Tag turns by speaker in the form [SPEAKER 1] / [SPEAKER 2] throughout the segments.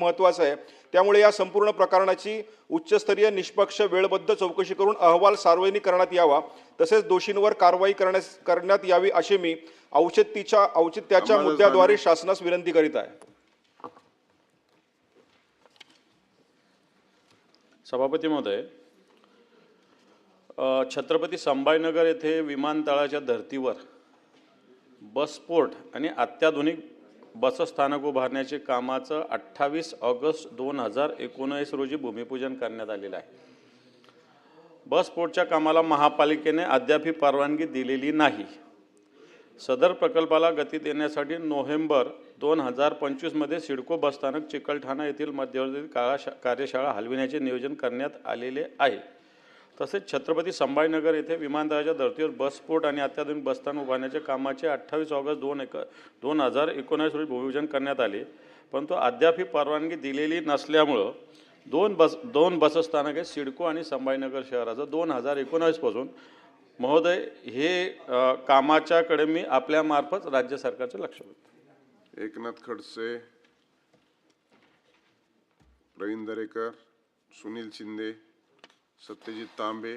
[SPEAKER 1] महत्त्वाचं आहे। त्यामुळे या संपूर्ण प्रकरणाची उच्चस्तरीय निष्पक्ष वेळबद्ध चौकशी करून अहवाल सार्वजनिक करण्यात यावा, तसेच दोषींवर कारवाई करण्यात यावी अशी मी औचित्याच्या मुद्द्याद्वारे शासनास विनंती करीत आहे।
[SPEAKER 2] सभापती महोदय, छत्रपती संभाजीनगर येथे विमानतळाच्या धर्तीवर बसपोर्ट आणि अत्याधुनिक बसस्थानक उभारण्याचे कामाचं 28 ऑगस्ट 2019 रोजी भूमिपूजन करण्यात आलेलं आहे। बसपोर्टच्या कामाला महापालिकेने अद्यापही परवानगी दिलेली नाही। सदर प्रकल्पाला गती देण्यासाठी नोव्हेंबर 2025 मध्ये सिडको बसस्थानक चिकलठाणा येथील मध्यवर्ती कार्यशाळा हलविण्याचे नियोजन करण्यात आलेले आहे। तसेच छत्रपती संभाजीनगर येथे विमानतळाच्या धर्तीवर बसपोर्ट आणि अत्याधुनिक बसस्थानक उभारण्याच्या कामाचे 28 ऑगस्ट 2019 रोजी भूमिपूजन करण्यात आले, परंतु अद्यापही परवानगी दिलेली नसल्यामुळे दोन बसस्थानके सिडको आणि संभाजीनगर शहराचं 2019 पासून महोदय हे कामाच्याकडे मी आपल्या मार्फत राज्य सरकारचे लक्ष देतो।
[SPEAKER 3] एकनाथ खडसे, प्रवीण दरेकर, सुनील शिंदे, सत्यजित तांबे,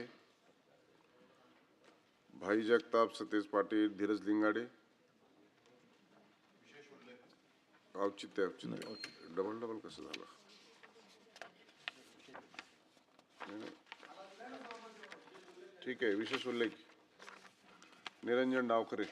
[SPEAKER 3] भाई जगताप, सतेज पाटील, धीरज लिंगाडे, औचित्य डबल कसं झालं? ठीक आहे, विशेष उल्लेख निरंजन डावकरे।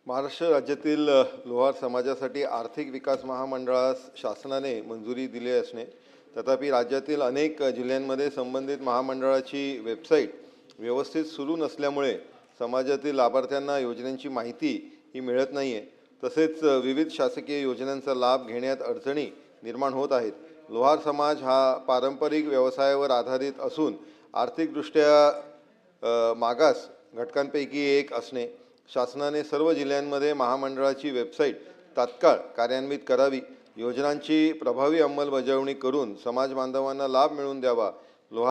[SPEAKER 4] महाराष्ट्र राज्यातील लोहार समाजासाठी आर्थिक विकास महामंडळास शासनाने मंजुरी दिली असणे, तथापि राज्यातील अनेक जिल्ह्यांमध्ये संबंधित महामंडळाची वेबसाईट व्यवस्थित सुरू नसल्यामुळे समाजातील लाभार्थ्यांना योजनांची माहिती ही मिळत नाही आहे। तसेच विविध शासकीय योजनांचा लाभ घेण्यात अडचणी निर्माण होत आहेत। लोहार समाज हा पारंपरिक व्यवसायावर आधारित असून आर्थिकदृष्ट्या मागास घटकांपैकी एक असणे, शासनाने सर्व जिल्ह्यांमध्ये महामंडळाची वेबसाईट तात्काळ कार्यान्वित करावी, योजनांची प्रभावी अंमलबजावणी करून समाज बांधवांना लाभ मिळवून द्यावा